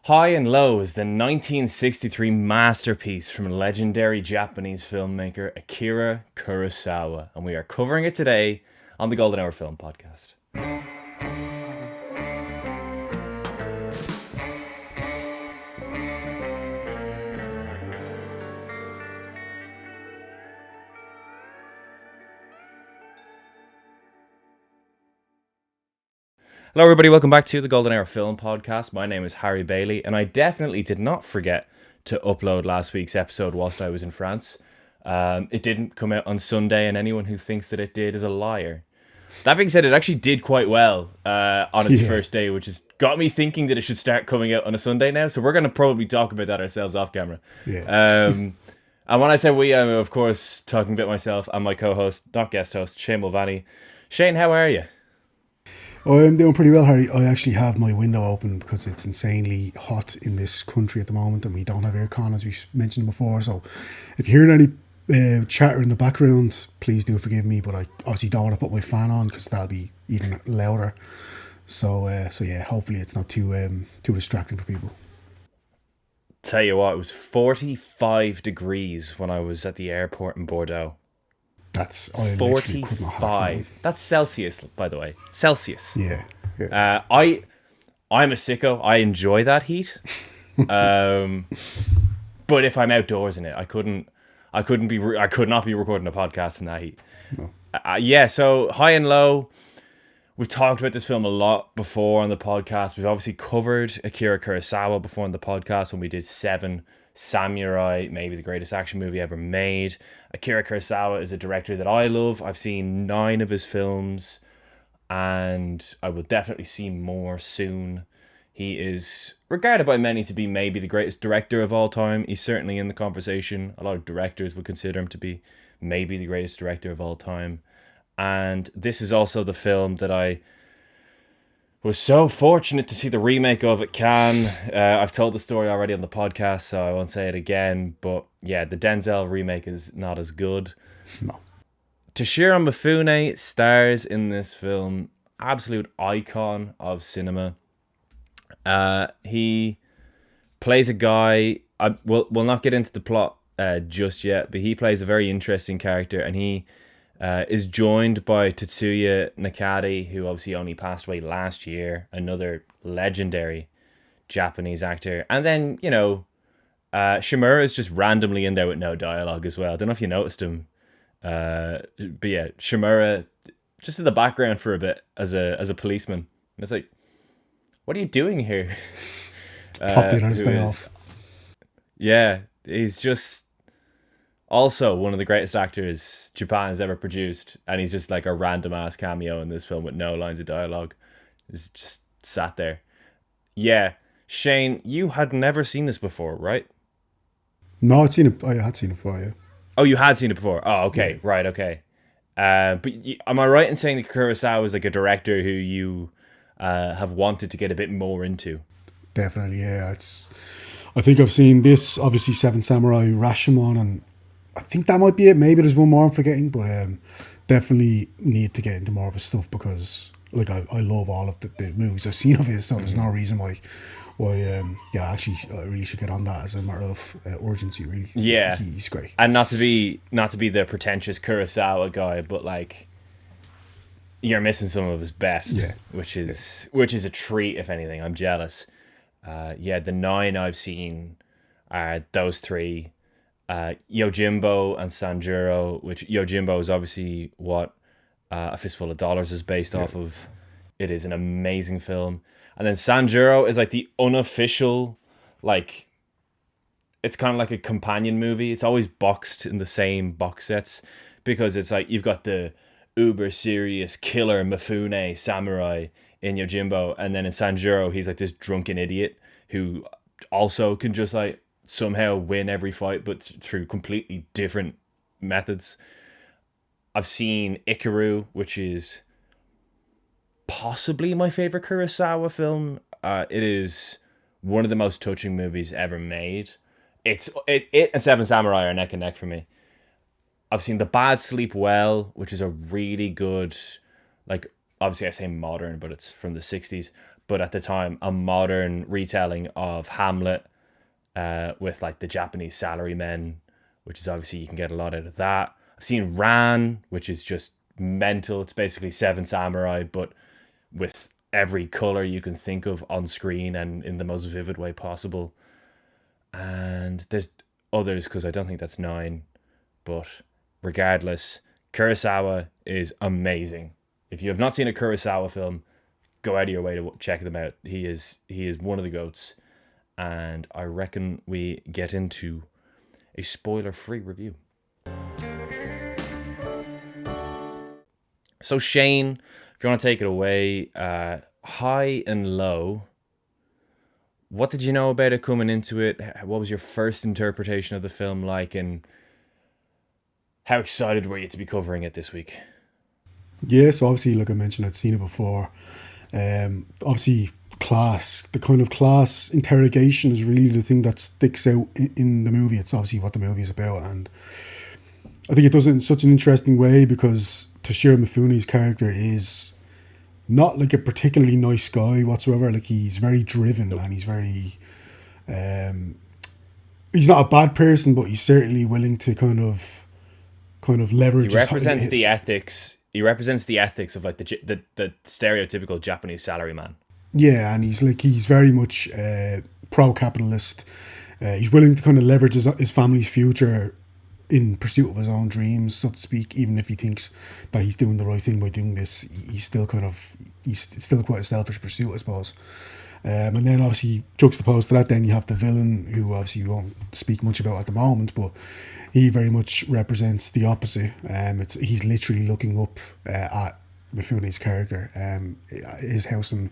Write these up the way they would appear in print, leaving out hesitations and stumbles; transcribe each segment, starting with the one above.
High and Low is the 1963 masterpiece from legendary Japanese filmmaker Akira Kurosawa, and we are covering it today on the Golden Hour Film Podcast. Hello everybody, welcome back to the Golden Hour Film Podcast. My name is Harry Bailey, and I definitely did not forget to upload last week's episode whilst I was in France. It didn't come out on Sunday, and anyone who thinks that it did is a liar. That being said, it actually did quite well on its first day, which has got me thinking that it should start coming out on a Sunday now, so we're going to probably talk about that ourselves off camera. And when I say we, I'm of course talking about myself and my co-host, not guest host, Shane Mulvaney. Shane, how are you? I'm doing pretty well, Harry. I actually have my window open because it's insanely hot in this country at the moment and we don't have aircon, as we mentioned before. So if you're hearing any chatter in the background, please do forgive me, but I obviously don't want to put my fan on because that'll be even louder. So yeah, hopefully it's not too distracting for people. Tell you what, it was 45 degrees when I was at the airport in Bordeaux. That's 45. That's Celsius, by the way. Celsius. Yeah. I'm a sicko. I enjoy that heat. But if I'm outdoors in it, I could not be recording a podcast in that heat. No. So High and Low. We've talked about this film a lot before on the podcast. We've obviously covered Akira Kurosawa before on the podcast when we did Seven Samurai, maybe the greatest action movie ever made. Akira Kurosawa is a director that I love. I've seen 9 of his films, and I will definitely see more soon. He is regarded by many to be maybe the greatest director of all time. He's certainly in the conversation. A lot of directors would consider him to be maybe the greatest director of all time. And this is also the film that I was so fortunate to see the remake of at Cannes. I've told the story already on the podcast, so I won't say it again. But yeah, the Denzel remake is not as good. No. Toshiro Mifune stars in this film. Absolute icon of cinema. He plays a guy. We'll not get into the plot just yet, but he plays a very interesting character, and he is joined by Tetsuya Nakade, who obviously only passed away last year, another legendary Japanese actor. And then, Shimura is just randomly in there with no dialogue as well. I don't know if you noticed him. But yeah, Shimura just in the background for a bit as a policeman. And it's like, what are you doing here? Popped in on his day off. Yeah, he's just also one of the greatest actors Japan has ever produced, and he's just like a random ass cameo in this film with no lines of dialogue. He's just sat there. Yeah, Shane, you had never seen this before, right? No, I had seen it before, yeah. Oh, you had seen it before. Oh, okay, yeah. Right, okay. But am I right in saying that Kurosawa is like a director who you have wanted to get a bit more into? Definitely, yeah. I think I've seen this, obviously Seven Samurai, Rashomon, and I think that might be it. Maybe there's one more I'm forgetting, but definitely need to get into more of his stuff because like I love all of the movies I've seen of his, so there's no reason why actually I really should get on that as a matter of urgency, really. Yeah. He's great. And not to be the pretentious Kurosawa guy, but like you're missing some of his best, which is a treat, if anything. I'm jealous. The 9 I've seen are those 3. Yojimbo and Sanjuro, which Yojimbo is obviously what A Fistful of Dollars is based off of. It is an amazing film. And then Sanjuro is like the unofficial, like, it's kind of like a companion movie. It's always boxed in the same box sets because it's like you've got the uber serious killer Mifune samurai in Yojimbo, and then in Sanjuro he's like this drunken idiot who also can just like somehow win every fight, but through completely different methods. I've seen Akira, which is possibly my favorite Kurosawa film. It is one of the most touching movies ever made. It and Seven Samurai are neck and neck for me. I've seen The Bad Sleep Well, which is a really good, like, obviously I say modern, but it's from the 60s, but at the time, a modern retelling of Hamlet with like the Japanese salarymen, which is obviously you can get a lot out of that. I've seen Ran, which is just mental. It's basically Seven Samurai, but with every color you can think of on screen and in the most vivid way possible. And there's others because I don't think that's 9, but regardless, Kurosawa is amazing. If you have not seen a Kurosawa film, go out of your way to check them out. He is one of the goats, and I reckon we get into a spoiler-free review. So Shane, if you want to take it away, high and low, what did you know about it coming into it? What was your first interpretation of the film like, and how excited were you to be covering it this week? Yeah, so obviously, like I mentioned, I'd seen it before. Obviously, the kind of class interrogation is really the thing that sticks out in the movie. It's obviously what the movie is about, and I think it does it in such an interesting way because Toshiro Mifune's character is not like a particularly nice guy whatsoever. Like, he's very driven and he's very he's not a bad person, but he's certainly willing to kind of leverage. He represents the ethics. He represents the ethics of like the stereotypical Japanese salaryman. Yeah, and he's very much pro-capitalist. He's willing to kind of leverage his family's future in pursuit of his own dreams, so to speak. Even if he thinks that he's doing the right thing by doing this, he's still quite a selfish pursuit, I suppose. And then obviously juxtaposed to that, then you have the villain, who obviously we won't speak much about at the moment, but he very much represents the opposite. He's literally looking up at Mifune's character, his house in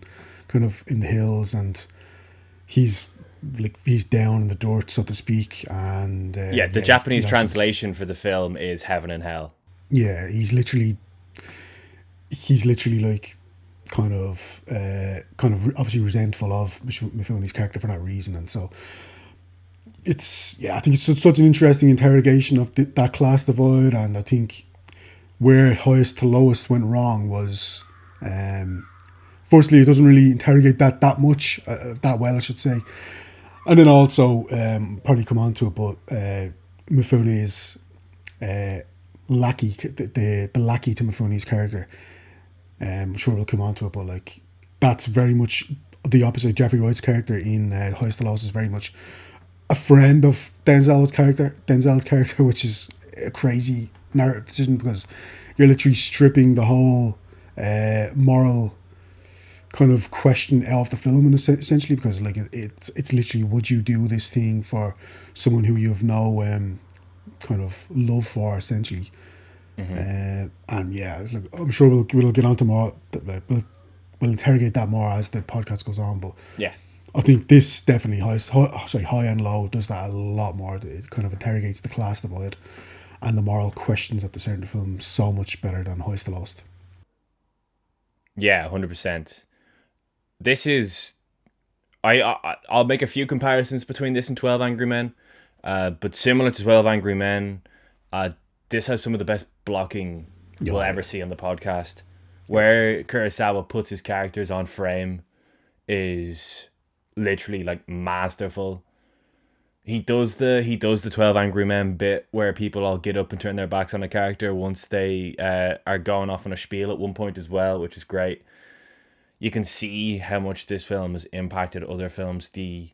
the hills, and he's down in the dirt, so to speak. And the Japanese translation for the film is heaven and hell. Yeah, he's literally like kind of obviously resentful of Mifune's character for that reason, and so I think it's such an interesting interrogation of that class divide. And I think where highest to lowest went wrong was, firstly, it doesn't really interrogate that much, that well, I should say. And then also, probably come on to it, but Mifune's lackey, the lackey to Mifune's character, I'm sure we'll come on to it, but like, that's very much the opposite. Jeffrey Wright's character in Highest to Lowest is very much a friend of Denzel's character, which is a crazy narrative decision, because you're literally stripping the whole moral kind of question out of the film, and essentially, because like it's literally, would you do this thing for someone who you have no kind of love for, essentially. And yeah, like, I'm sure we'll get on to more, we'll interrogate that more as the podcast goes on, but yeah, I think this definitely high and low does that a lot more. It kind of interrogates the class divide and the moral questions at the center of the film so much better than Highest to Lowest. Yeah, 100%. This is, I'll make a few comparisons between this and 12 Angry Men, but similar to 12 Angry Men, this has some of the best blocking you'll ever see on the podcast. Where Kurosawa puts his characters on frame is literally like masterful. He does the 12 Angry Men bit where people all get up and turn their backs on a character once they are going off on a spiel at one point as well, which is great. You can see how much this film has impacted other films. The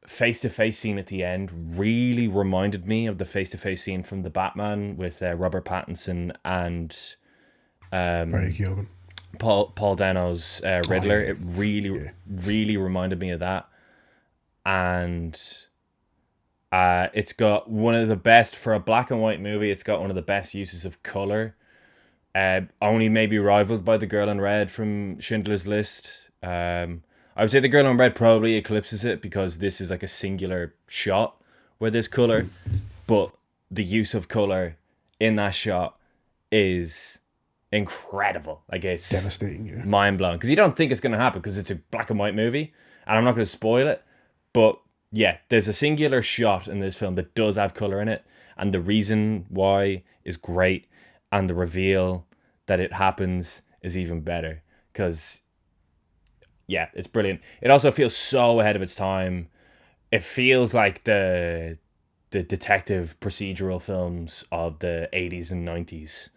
face-to-face scene at the end really reminded me of the face-to-face scene from The Batman with Robert Pattinson and Paul Dano's Riddler. It really reminded me of that. And it's got one of the best, for a black and white movie, it's got one of the best uses of color. Only maybe rivaled by The Girl in Red from Schindler's List. I would say The Girl in Red probably eclipses it because this is like a singular shot where there's color, but the use of color in that shot is incredible. Like, it's devastating, mind blowing, because you don't think it's going to happen because it's a black and white movie, and I'm not going to spoil it, but yeah, there's a singular shot in this film that does have color in it, and the reason why is great, and the reveal that it happens is even better, because yeah, it's brilliant. It also feels so ahead of its time. It feels like the detective procedural films of the 80s and 90s,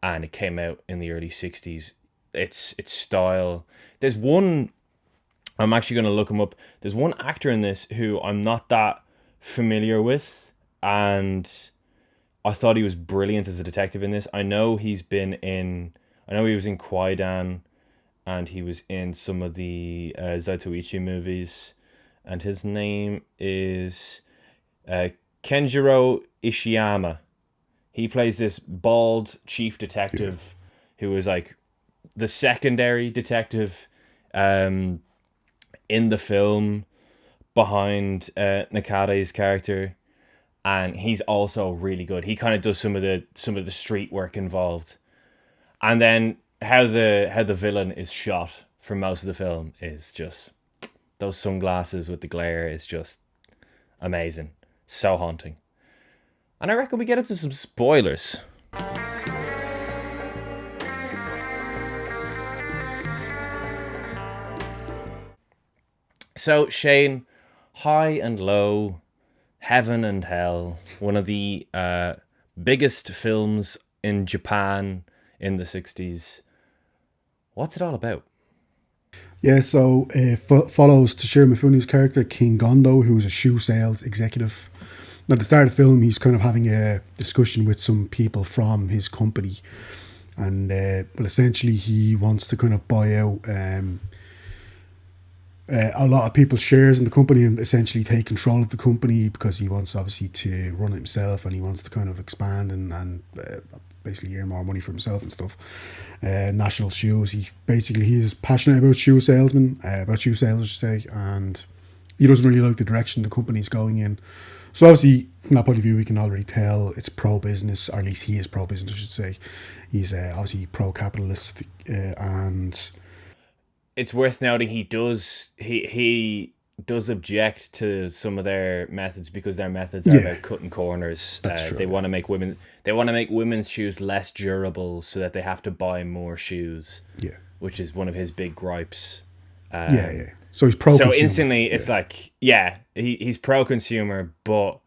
and it came out in the early 60s. Its style. There's one, I'm actually going to look him up. There's one actor in this who I'm not that familiar with, and I thought he was brilliant as a detective in this. I know he was in Kwaidan, and he was in some of the Zatoichi movies, and his name is uh, Kenjiro Ishiyama. He plays this bald chief Yeah. detective who is like the secondary detective um, in the film behind Nakade's character, and he's also really good. He kind of does some of the street work involved, and then how the villain is shot for most of the film is just those sunglasses with the glare is just amazing, so haunting. And I reckon we get into some spoilers. So, Shane, High and Low, Heaven and Hell, one of the biggest films in Japan in the 60s. What's it all about? Yeah, so follows Toshiro Mifune's character, King Gondo, who's a shoe sales executive. At the start of the film, he's kind of having a discussion with some people from his company. And, well, essentially, he wants to kind of buy out a lot of people's shares in the company and essentially take control of the company because he wants, obviously, to run it himself and he wants to kind of expand and basically earn more money for himself and stuff. National Shoes. He's passionate about shoe salesmen, about shoe sales, I should say, and he doesn't really like the direction the company's going in. So obviously, from that point of view, we can already tell it's pro-business, or at least he is pro-business, I should say. He's obviously pro-capitalist, and It's worth noting he does object to some of their methods because their methods are yeah, about cutting corners. that's true. They want to make women's shoes less durable so that they have to buy more shoes, Yeah, which is one of his big gripes. yeah. So he's So pro-consumer. instantly, it's like, yeah, he's pro consumer, but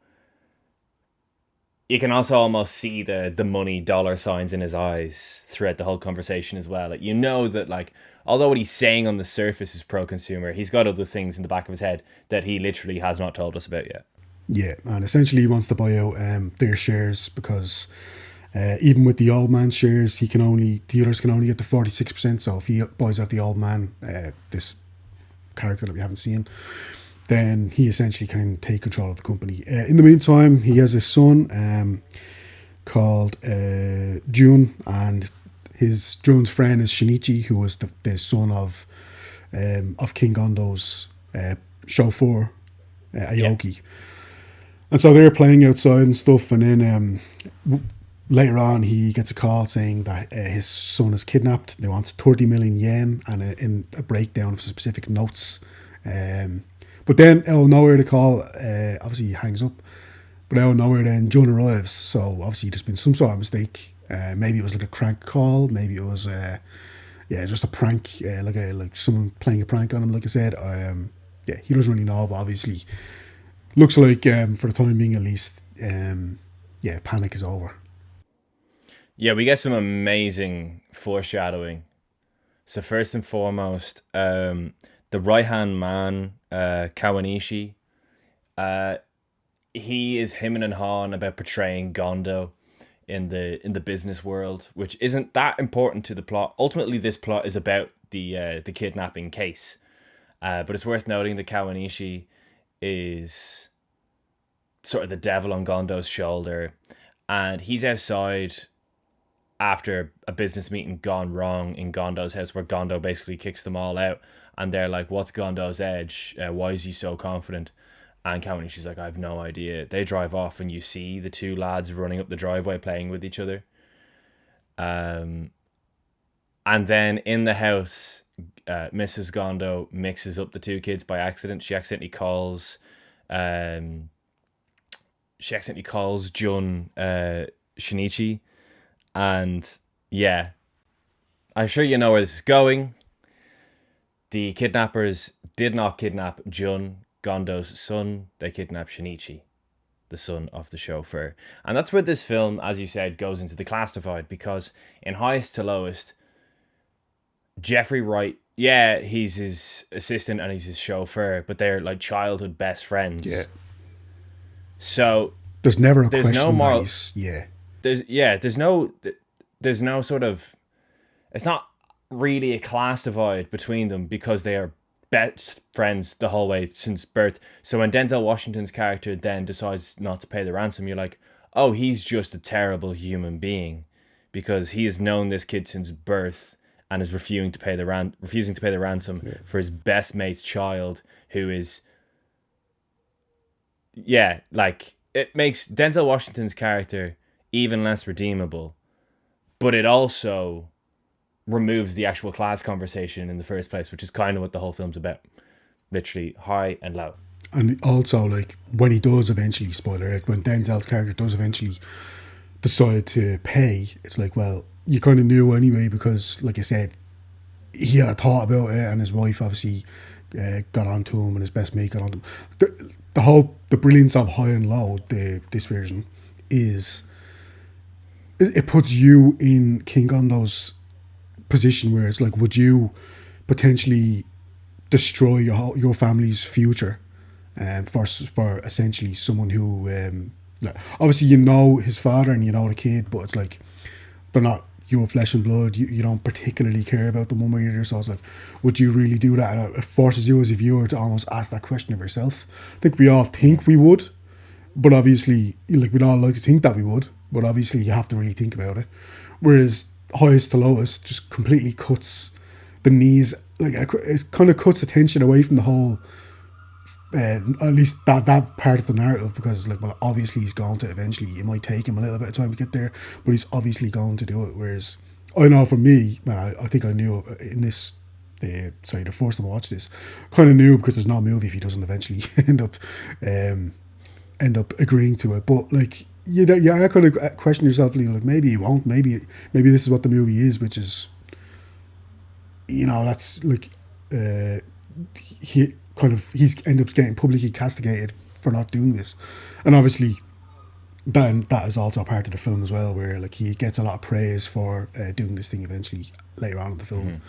you can also almost see the money dollar signs in his eyes throughout the whole conversation as well. Like, you know that, like, although what he's saying on the surface is pro consumer, he's got other things in the back of his head that he literally has not told us about yet. Yeah, and essentially he wants to buy out their shares because even with the old man's shares, the others can only get the 46%. So if he buys out the old man, this character that we haven't seen, then he essentially can take control of the company. In the meantime, he has a son called Jun, and Jun's friend is Shinichi, who was the son of King Gondo's chauffeur, Yeah. Aoki. And so they're playing outside and stuff, and then later on he gets a call saying that his son is kidnapped. They want 30 million yen and in a breakdown of specific notes. But then out of nowhere the call, obviously he hangs up, but out of nowhere then John arrives. So obviously there's been some sort of mistake. Maybe it was like a crank call, maybe it was just a prank, like someone playing a prank on him, like I said. He doesn't really know, but obviously looks like for the time being at least, panic is over. Yeah, we get some amazing foreshadowing. So first and foremost, the right hand man, Kawanishi, he is hemming and hawing about portraying Gondo in the business world, which isn't that important to the plot. Ultimately, this plot is about the kidnapping case, but it's worth noting that Kawanishi is sort of the devil on Gondo's shoulder, and he's outside after a business meeting gone wrong in Gondo's house, where Gondo basically kicks them all out, and they're like, "What's Gondo's edge? Why is he so confident?" And Kawanishi's like, "I have no idea." They drive off, and you see the two lads running up the driveway playing with each other. And then in the house, Mrs. Gondo mixes up the two kids by accident. Um, she accidentally calls Jun Shinichi, and yeah, I'm sure you know where this is going. The kidnappers did not kidnap Jun, Gondo's son. They kidnapped Shinichi, the son of the chauffeur. And that's where this film, as you said, goes into the class divide, because in highest to lowest, Jeffrey Wright, yeah, he's his assistant and he's his chauffeur, but they're like childhood best friends. Yeah. So There's never a there's question no moral. that he's, yeah. There's no sort of. It's not really a class divide between them because they are best friends the whole way since birth. So when Denzel Washington's character then decides not to pay the ransom, you're like, oh, he's just a terrible human being because he has known this kid since birth and is refusing to pay the ransom for his best mate's child, who is, like, it makes Denzel Washington's character even less redeemable, but it also removes the actual class conversation in the first place, which is kind of what the whole film's about. Literally high and low. And also, like, when he does eventually, spoiler alert, when Denzel's character does eventually decide to pay, it's like, well, you kind of knew anyway, because, like I said, he had a thought about it, and his wife obviously got onto him, and his best mate got onto him. The brilliance of High and Low, this version, is it puts you in King Gondo's position where it's like, would you potentially destroy your family's future for essentially someone who like, obviously you know his father and you know the kid, but it's like they're not your flesh and blood. You don't particularly care about them one way or the other, so it's like, would you really do that? And it forces you as a viewer to almost ask that question of yourself. I think we all think we would, but obviously, like, we'd all like to think that we would, but obviously you have to really think about it. Whereas Highest to Lowest just completely cuts the knees, like, it kind of cuts the tension away from the whole, at least that part of the narrative, because, like, well, obviously he's going to eventually, it might take him a little bit of time to get there, but he's obviously going to do it. Whereas I know for me, man, I think I knew in this, the first time I watched this, kind of knew, because there's no movie if he doesn't eventually end up agreeing to it. But, like, you are kind of question yourself, like, maybe he won't, maybe this is what the movie is, which is, you know, that's like, he ends up getting publicly castigated for not doing this. And obviously then that is also part of the film as well, where, like, he gets a lot of praise for doing this thing eventually later on in the film.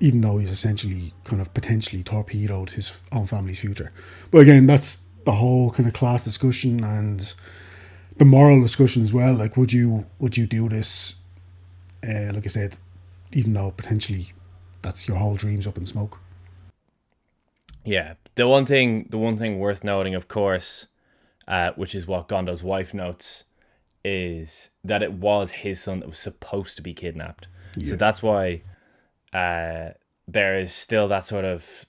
Even though he's essentially kind of potentially torpedoed his own family's future. But again, that's the whole kind of class discussion and the moral discussion as well. Like, would you do this, like I said, even though potentially that's your whole dream's up in smoke? Yeah, the one thing worth noting, of course, which is what Gondo's wife notes, is that it was his son that was supposed to be kidnapped. Yeah. So that's why there is still that sort of,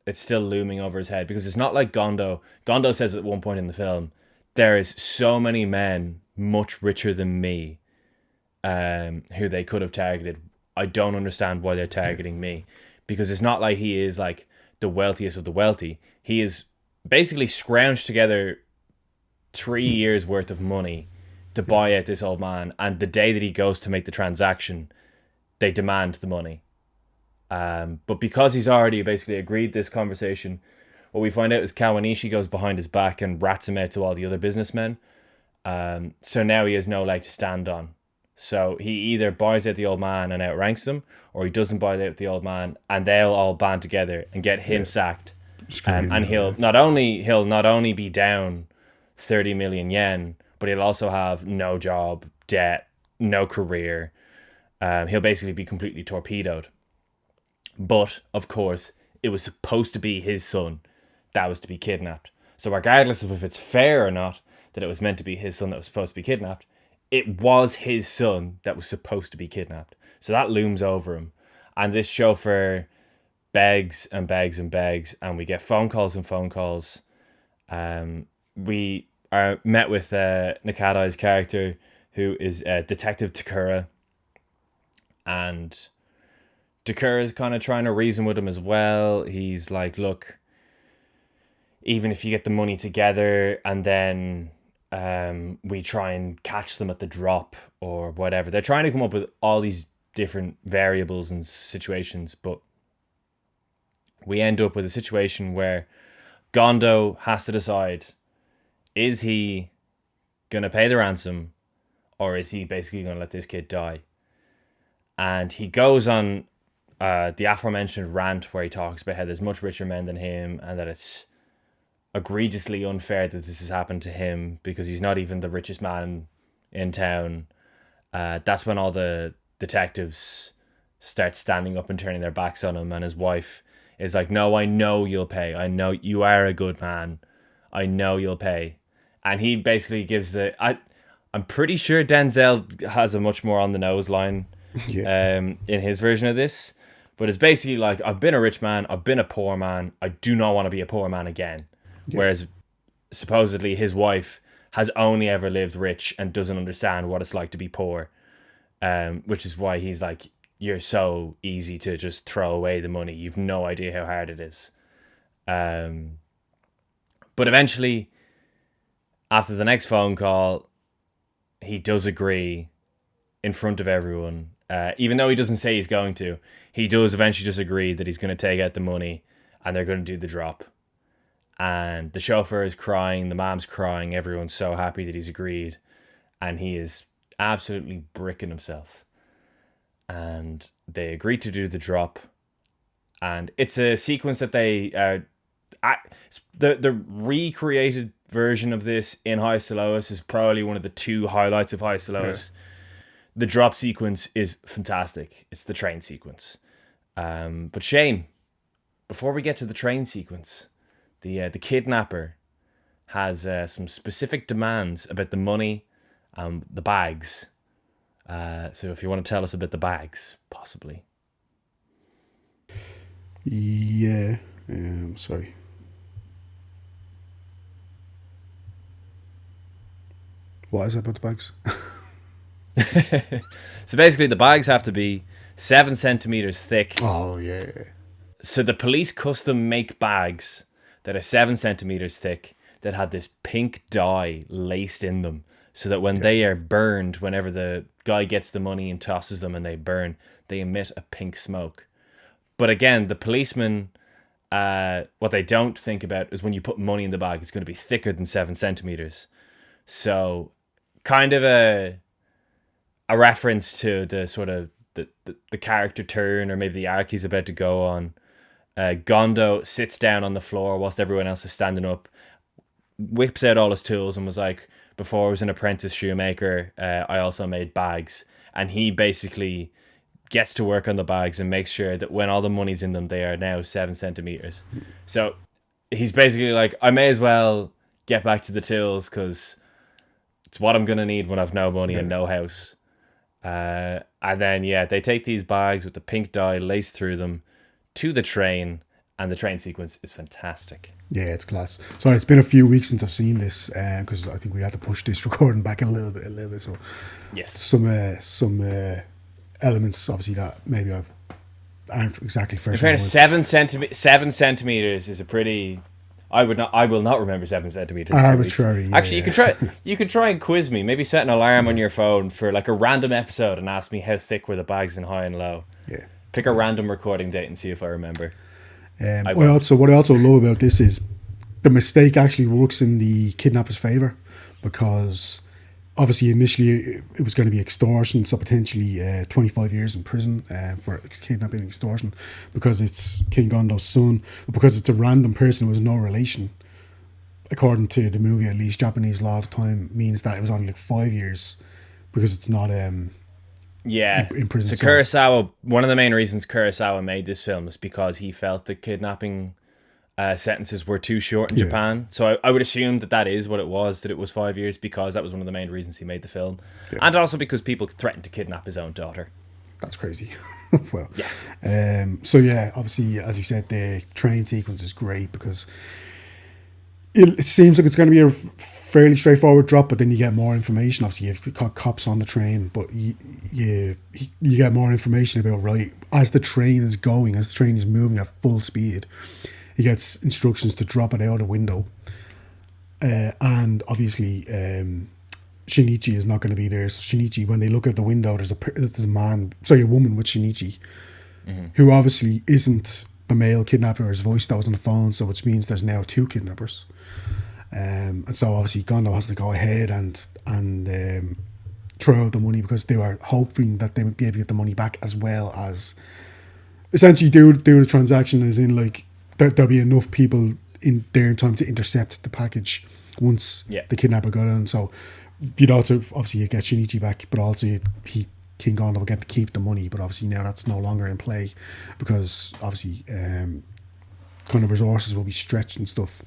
it's still looming over his head, because it's not like Gondo says at one point in the film, there is so many men much richer than me who they could have targeted. I don't understand why they're targeting me, because it's not like he is like the wealthiest of the wealthy. He is basically scrounged together 3 years worth of money to buy out this old man, and the day that he goes to make the transaction, they demand the money. But because he's already basically agreed this conversation, what we find out is Kawanishi goes behind his back and rats him out to all the other businessmen. So now he has no leg to stand on. So he either buys out the old man and outranks them, or he doesn't buy out the old man, and they'll all band together and get him sacked. And he'll not only be down 30 million yen, but he'll also have no job, debt, no career. He'll basically be completely torpedoed. But, of course, it was supposed to be his son that was to be kidnapped. So regardless of if it's fair or not that it was meant to be his son that was supposed to be kidnapped, it was his son that was supposed to be kidnapped. So that looms over him. And this chauffeur begs and begs and begs, and we get phone calls and phone calls. We are met with Nakadai's character, who is Detective Takura. And Takura is kind of trying to reason with him as well. He's like, look, even if you get the money together and then we try and catch them at the drop or whatever. They're trying to come up with all these different variables and situations, but we end up with a situation where Gondo has to decide, is he going to pay the ransom, or is he basically going to let this kid die? And he goes on the aforementioned rant where he talks about how there's much richer men than him and that it's egregiously unfair that this has happened to him because he's not even the richest man in town. That's when all the detectives start standing up and turning their backs on him, and his wife is like, no, I know you'll pay. I know you are a good man. I know you'll pay. And he basically gives I'm pretty sure Denzel has a much more on the nose line in his version of this. But it's basically like, I've been a rich man, I've been a poor man, I do not want to be a poor man again. Yeah. Whereas supposedly his wife has only ever lived rich and doesn't understand what it's like to be poor. Which is why he's like, you're so easy to just throw away the money. You've no idea how hard it is. But eventually, after the next phone call, he does agree in front of everyone. Even though he doesn't say he's going to, he does eventually just agree that he's going to take out the money and they're going to do the drop. And the chauffeur is crying, the mom's crying, everyone's so happy that he's agreed. And he is absolutely bricking himself. And they agree to do the drop. And it's a sequence that they... the recreated version of this in Highest to Lowest is probably one of the two highlights of Highest to Lowest. Yeah. The drop sequence is fantastic. It's the train sequence. But Shane, before we get to the train sequence, the kidnapper has some specific demands about the money and the bags. So if you want to tell us about the bags, possibly. Yeah. Sorry. What is it about the bags? So basically the bags have to be 7 centimeters thick. Oh, yeah. So the police custom make bags that are 7 centimeters thick that had this pink dye laced in them so that when they are burned, whenever the guy gets the money and tosses them and they burn, they emit a pink smoke. But again, the policemen, what they don't think about is when you put money in the bag, it's going to be thicker than 7 centimeters. So kind of a reference to the sort of the character turn, or maybe the arc he's about to go on. Gondo sits down on the floor whilst everyone else is standing up, whips out all his tools and was like, before I was an apprentice shoemaker, I also made bags. And he basically gets to work on the bags and makes sure that when all the money's in them, they are now 7 centimeters. So he's basically like, I may as well get back to the tools because it's what I'm going to need when I've no money and no house. And then, they take these bags with the pink dye laced through them to the train, and the train sequence is fantastic. Yeah, it's class. Sorry, it's been a few weeks since I've seen this, because I think we had to push this recording back a little bit. So yes, some elements obviously that maybe aren't exactly fresh. In fairness, 7 centimeters is a pretty. I will not remember 7 centimeters. Arbitrary. Yeah. Actually, you could try and quiz me. Maybe set an alarm on your phone for like a random episode and ask me how thick were the bags in high and low. Yeah. Pick a random recording date and see if I remember. What I also love about this is the mistake actually works in the kidnapper's favor, because obviously initially it was going to be extortion, so potentially 25 years in prison for kidnapping and extortion because it's King Gondo's son, but because it's a random person who has no relation, according to the movie, at least Japanese law at the time, means that it was only like 5 years because it's not in prison. So Kurosawa, one of the main reasons Kurosawa made this film is because he felt the kidnapping sentences were too short in Japan. So I would assume that is what it was, that it was 5 years, because that was one of the main reasons he made the film. Yeah. And also because people threatened to kidnap his own daughter. That's crazy. Well, yeah. Obviously, as you said, the train sequence is great because it seems like it's going to be a fairly straightforward drop, but then you get more information. Obviously, you've got cops on the train, but you get more information about, right, as the train is going, as the train is moving at full speed, he gets instructions to drop it out a window. And obviously, Shinichi is not going to be there. So Shinichi, when they look out the window, there's a woman with Shinichi, who obviously isn't the male kidnapper's voice that was on the phone, so which means there's now two kidnappers. And so obviously Gondo has to go ahead and throw out the money because they were hoping that they would be able to get the money back, as well as essentially do the transaction, as in like there'll be enough people in there in time to intercept the package once the kidnapper got in. So you'd also obviously you get Shinichi back, but also King Gondo will get to keep the money. But obviously now that's no longer in play because obviously kind of resources will be stretched and stuff.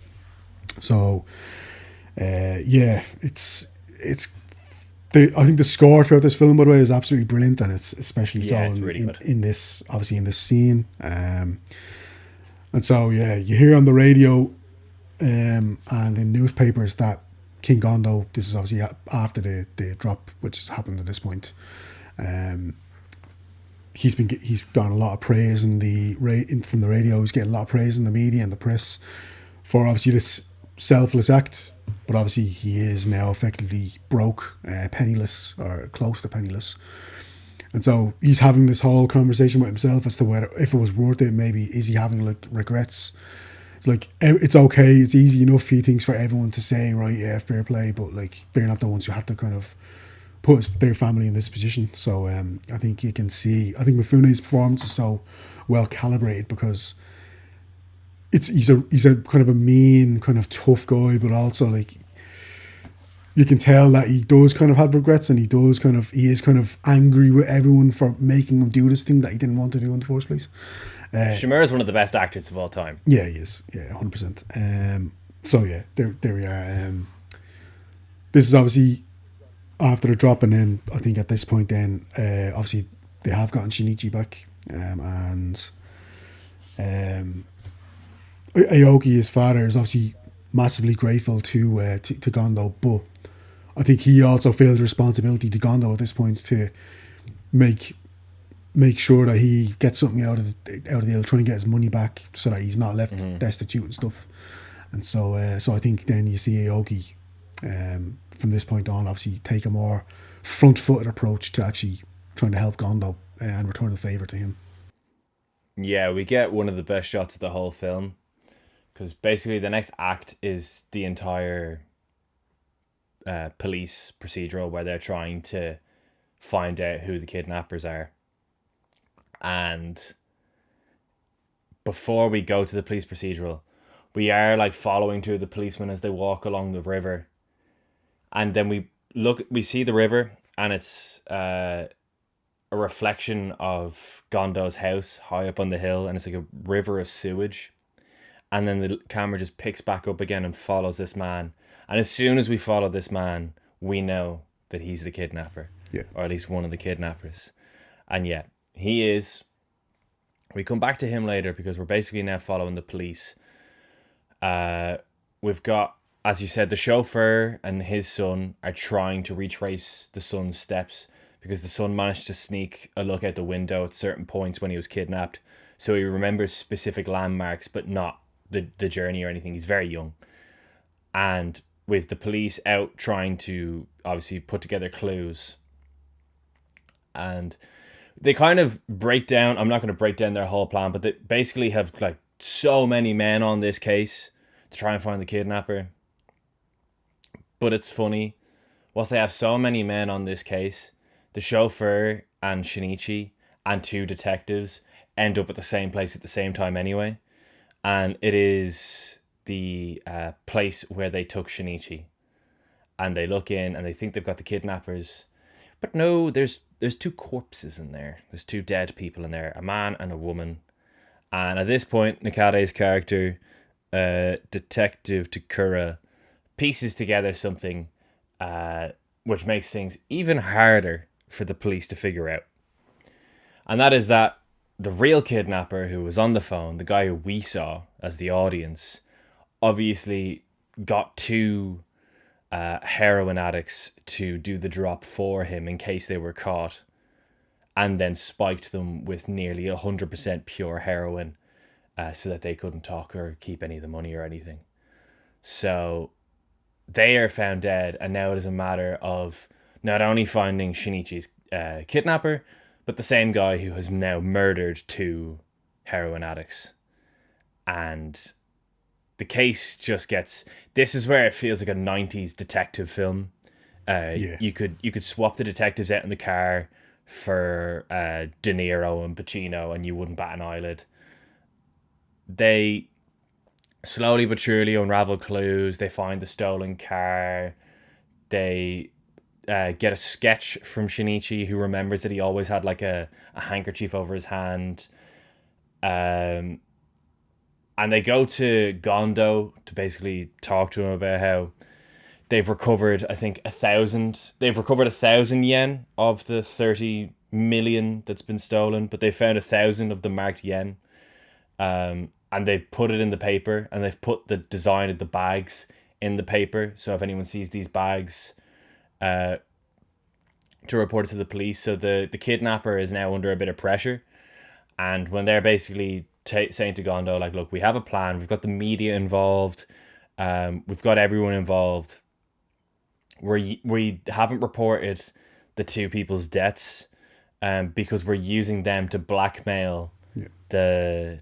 So it's I think the score throughout this film, by the way, is absolutely brilliant, and it's especially it's really in this, obviously in this scene. And so you hear on the radio and in newspapers that King Gondo, this is obviously after the drop, which has happened at this point. He's gotten a lot of praise from the radio. He's getting a lot of praise in the media and the press for obviously this selfless act, but obviously he is now effectively broke, penniless or close to penniless, and so he's having this whole conversation with himself as to whether, if it was worth it, maybe is he having like regrets. It's like, it's okay, it's easy enough, he thinks, for everyone to say, right, yeah, fair play, but like they're not the ones who have to kind of put their family in this position. So I think you can see, I think Mifune's performance is so well calibrated because he's a kind of a mean, kind of tough guy, but also like you can tell that he does kind of have regrets, and he is kind of angry with everyone for making him do this thing that he didn't want to do in the first place. Shimura is one of the best actors of all time. Yeah, he is. Yeah, 100%. So yeah, there we are. This is obviously after the drop, and then I think at this point, then obviously they have gotten Shinichi back, and Aoki, his father, is obviously massively grateful to Gondo, but I think he also feels responsibility to Gondo at this point to make sure that he gets something out of the deal, try and get his money back so that he's not left destitute and stuff. And so I think then you see Aoki from this point on obviously take a more front-footed approach to actually trying to help Gondo and return the favour to him. Yeah, we get one of the best shots of the whole film, because basically the next act is the entire police procedural where they're trying to find out who the kidnappers are. And before we go to the police procedural, we are like following two of the policemen as they walk along the river. And then we see the river, and it's a reflection of Gondo's house high up on the hill, and it's like a river of sewage. And then the camera just picks back up again and follows this man. And as soon as we follow this man, we know that he's the kidnapper. Yeah. Or at least one of the kidnappers. And yeah, he is. We come back to him later because we're basically now following the police. We've got, as you said, the chauffeur and his son are trying to retrace the son's steps, because the son managed to sneak a look out the window at certain points when he was kidnapped. So he remembers specific landmarks, but not the journey or anything. He's very young. And with the police out trying to obviously put together clues, and they kind of break down, I'm not going to break down their whole plan, but they basically have like so many men on this case to try and find the kidnapper. But it's funny, whilst they have so many men on this case, the chauffeur and Shinichi and two detectives end up at the same place at the same time anyway. And it is the place where they took Shinichi. And they look in and they think they've got the kidnappers. But no, there's two corpses in there. There's two dead people in there, a man and a woman. And at this point, Nakade's character, Detective Takura, pieces together something which makes things even harder for the police to figure out. And that is that the real kidnapper who was on the phone, the guy who we saw as the audience, obviously got two heroin addicts to do the drop for him in case they were caught, and then spiked them with nearly 100% pure heroin so that they couldn't talk or keep any of the money or anything. So they are found dead, and now it is a matter of not only finding Shinichi's kidnapper, but the same guy who has now murdered two heroin addicts. and the case just gets. This is where it feels like a 90s detective film. You could swap the detectives out in the car for De Niro and Pacino, and you wouldn't bat an eyelid. They slowly but surely unravel clues. They find the stolen car. They get a sketch from Shinichi, who remembers that he always had like a handkerchief over his hand. And they go to Gondo to basically talk to him about how they've recovered, I think, 1,000. They've recovered 1,000 yen of the 30 million that's been stolen, but they found 1,000 of the marked yen. And they put it in the paper, and they've put the design of the bags in the paper. So if anyone sees these bags, to report it to the police. So the kidnapper is now under a bit of pressure. And when they're basically saying to Gondo, like, look, we have a plan. We've got the media involved. We've got everyone involved. We haven't reported the two people's deaths because we're using them to blackmail the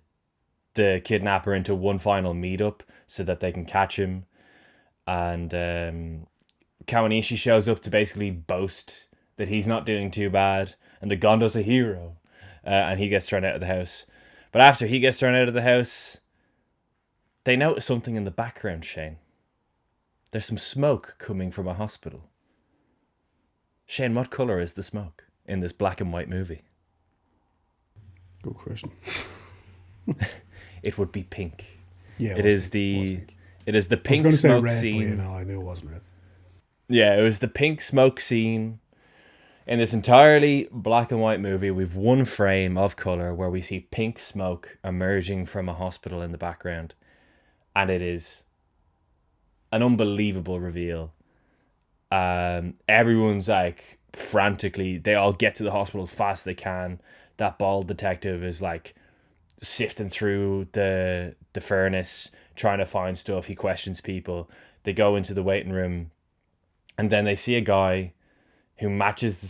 kidnapper into one final meetup so that they can catch him. And Kawanishi shows up to basically boast that he's not doing too bad and the Gondo's a hero. And he gets thrown out of the house. But after he gets thrown out of the house, they notice something in the background, Shane. There's some smoke coming from a hospital. Shane, what colour is the smoke in this black and white movie? Good question. It would be pink. Yeah, it is the pink smoke red, scene. But, I knew it wasn't red. Yeah, it was the pink smoke scene. In this entirely black and white movie, we've one frame of colour where we see pink smoke emerging from a hospital in the background. And it is an unbelievable reveal. Everyone's like frantically, they all get to the hospital as fast as they can. That bald detective is like sifting through the furnace, trying to find stuff. He questions people. They go into the waiting room, and then they see a guy who matches the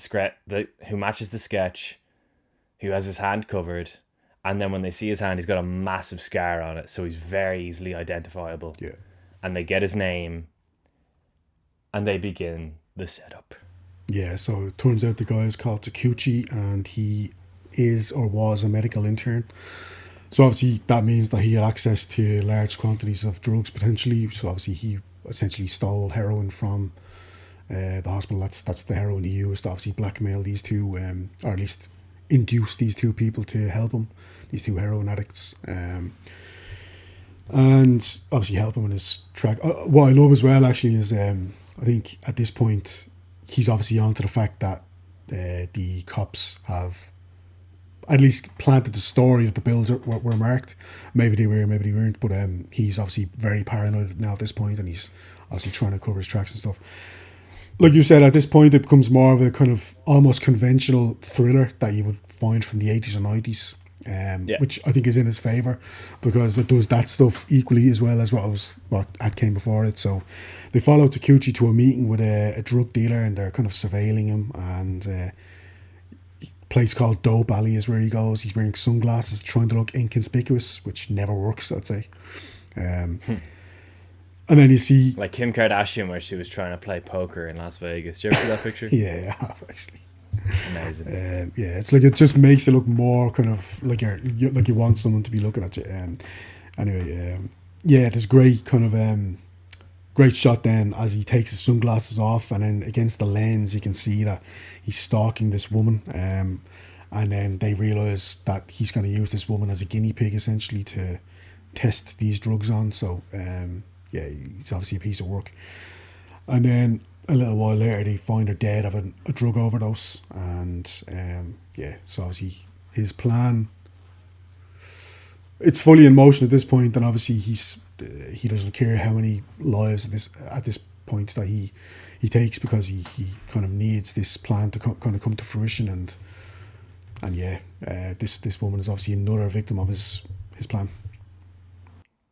sketch, who has his hand covered, and then when they see his hand, he's got a massive scar on it, so he's very easily identifiable. Yeah. And they get his name, and they begin the setup. Yeah, so it turns out the guy is called Takuchi, and he is or was a medical intern. So obviously that means that he had access to large quantities of drugs potentially. So obviously he essentially stole heroin from the hospital. That's the heroin he used to obviously blackmail these two, or at least induce these two people to help him, these two heroin addicts. And obviously help him in his track. What I love as well actually is I think at this point he's obviously on to the fact that the cops have at least planted the story that the bills were marked. Maybe they were, maybe they weren't, but he's obviously very paranoid now at this point, and he's obviously trying to cover his tracks and stuff. Like you said, at this point it becomes more of a kind of almost conventional thriller that you would find from the 80s or 90s, which I think is in his favour because it does that stuff equally as well as what came before it. So they follow Takuchi to a meeting with a drug dealer, and they're kind of surveilling him, and a place called Dope Alley is where he goes. He's wearing sunglasses, trying to look inconspicuous, which never works, I'd say. And then you see... Like Kim Kardashian, where she was trying to play poker in Las Vegas. Did you ever see that picture? Yeah, I have, actually. Amazing. Yeah, it's like it just makes it look more kind of like you want someone to be looking at you. There's great kind of great shot then as he takes his sunglasses off, and then against the lens you can see that he's stalking this woman. And then they realise that he's going to use this woman as a guinea pig essentially to test these drugs on. So it's obviously a piece of work. And then a little while later they find her dead of a drug overdose, and so obviously his plan, it's fully in motion at this point, and obviously he doesn't care how many lives at this point that he takes, because he kind of needs this plan to kind of come to fruition, and this woman is obviously another victim of his plan.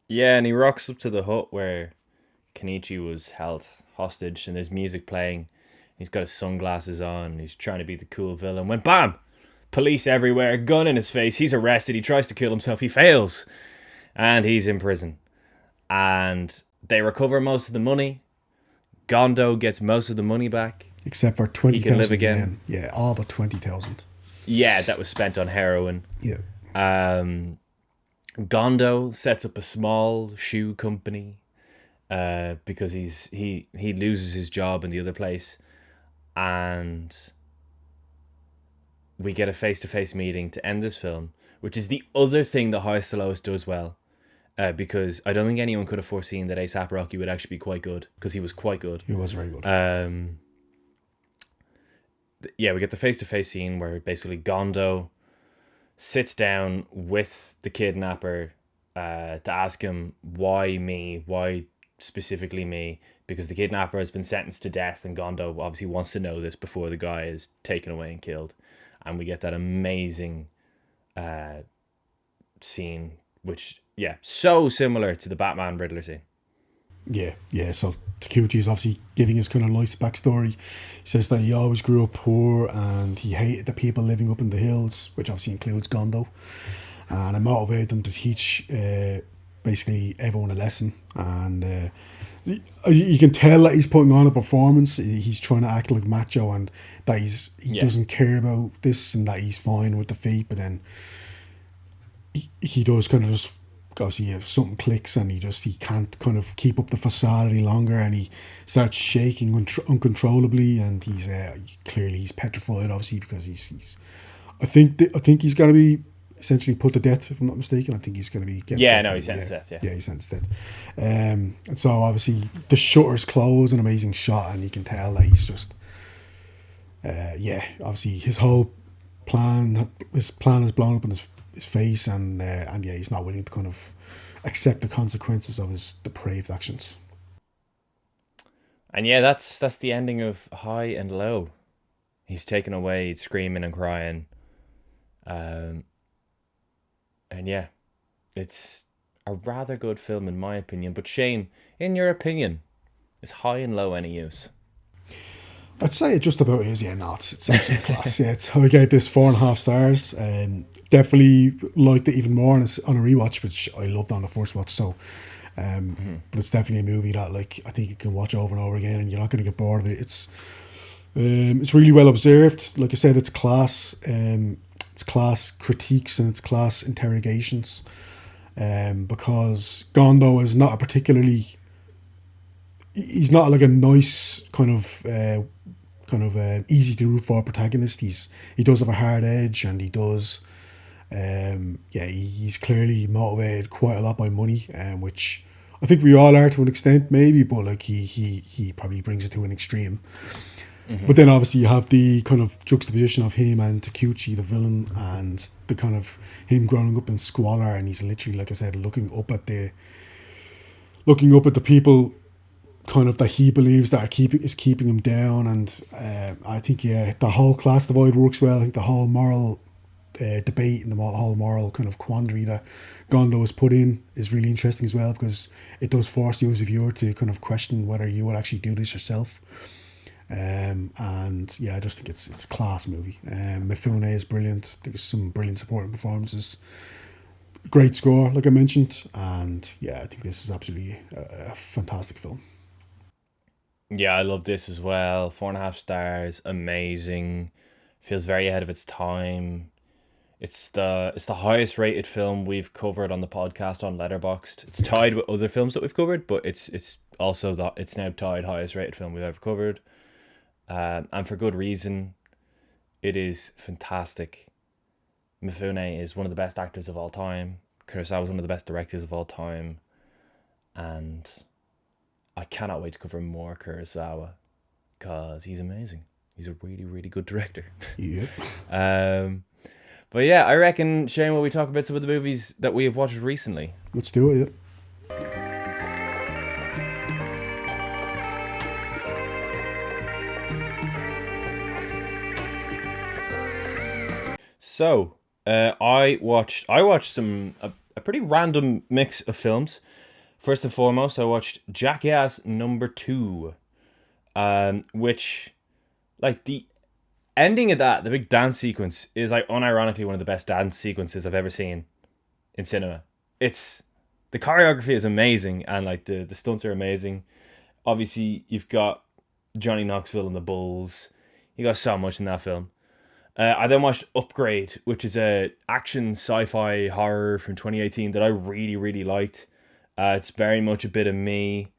Yeah, and he rocks up to the hut where Kenichi was held hostage, and there's music playing. He's got his sunglasses on. He's trying to be the cool villain. When bam! Police everywhere, gun in his face. He's arrested. He tries to kill himself. He fails. and he's in prison. And they recover most of the money. Gondo gets most of the money back. Except for He can live 20,000 again. yen. Yeah, all but 20,000. Yeah, that was spent on heroin. Yeah. Gondo sets up a small shoe company because he loses his job in the other place, and we get a face-to-face meeting to end this film, which is the other thing that Highest to Lowest does well, because I don't think anyone could have foreseen that A$AP Rocky would actually be quite good, because he was quite good. He was very good. Yeah, we get the face-to-face scene where basically Gondo sits down with the kidnapper to ask him, why me? Why specifically me? Because the kidnapper has been sentenced to death, and Gondo obviously wants to know this before the guy is taken away and killed. And we get that amazing scene, which, yeah, so similar to the Batman Riddler scene. Yeah. So Takeuchi's obviously giving his kind of nice backstory. He says that he always grew up poor and he hated the people living up in the hills, which obviously includes Gondo. And it motivated him to teach basically everyone a lesson. And you can tell that he's putting on a performance. He's trying to act like macho, and that he doesn't care about this, and that he's fine with defeat. But then he does kind of just, obviously, if something clicks and he can't kind of keep up the facade any longer, and he starts shaking uncontrollably, and he's clearly he's petrified, obviously, because he's I think he's going to be essentially put to death, if I'm not mistaken. I think he's going to be he's sentenced to death. Yeah, he's sentenced to death. And so obviously the shutter's closed, an amazing shot, and you can tell that he's just obviously his plan is blown up in his face, and he's not willing to kind of accept the consequences of his depraved actions. And yeah, that's the ending of High and Low. He's taken away, screaming and crying. And yeah, it's a rather good film in my opinion. But Shane, in your opinion, is High and Low any use? I'd say it just about is. Yeah, no, it's absolute class. Yeah, I gave this 4.5 stars. Definitely liked it even more on a rewatch, which I loved on the first watch. So, but it's definitely a movie that, like, I think you can watch over and over again, and you're not going to get bored of it. It's really well observed. Like I said, it's class. It's class critiques and it's class interrogations. Because Gondo is not a particularly. He's not like a nice kind of easy to root for protagonist. He does have a hard edge, and he does. He's clearly motivated quite a lot by money, which I think we all are to an extent, maybe, but like he probably brings it to an extreme. But then obviously you have the kind of juxtaposition of him and Takeuchi, the villain, and the kind of him growing up in squalor, and he's literally, like I said, looking up at the people kind of that he believes that is keeping him down. And I think the whole class divide works well. I think the whole moral debate and the whole moral kind of quandary that Gondo has put in is really interesting as well, because it does force you as a viewer to kind of question whether you would actually do this yourself. I just think it's a class movie. Mifune is brilliant. There's some brilliant supporting performances. Great score, like I mentioned, and I think this is absolutely a fantastic film. Yeah, I love this as well. 4.5 stars, amazing. Feels very ahead of its time. It's the highest rated film we've covered on the podcast on Letterboxd. It's tied with other films that we've covered, but it's also it's now tied highest rated film we've ever covered. And for good reason. It is fantastic. Mifune is one of the best actors of all time. Kurosawa is one of the best directors of all time. And I cannot wait to cover more Kurosawa, because he's amazing. He's a really, really good director. Yep. But yeah, I reckon, Shane, will we talk about some of the movies that we have watched recently? Let's do it, So, I watched a pretty random mix of films. First and foremost, I watched Jackass number 2, which, like, the ending of that, the big dance sequence, is like unironically one of the best dance sequences I've ever seen in cinema. It's the choreography is amazing, and like the stunts are amazing. Obviously, you've got Johnny Knoxville and the Bulls. You got so much in that film. I then watched Upgrade, which is a action sci-fi horror from 2018 that I really really liked. It's very much a bit of me.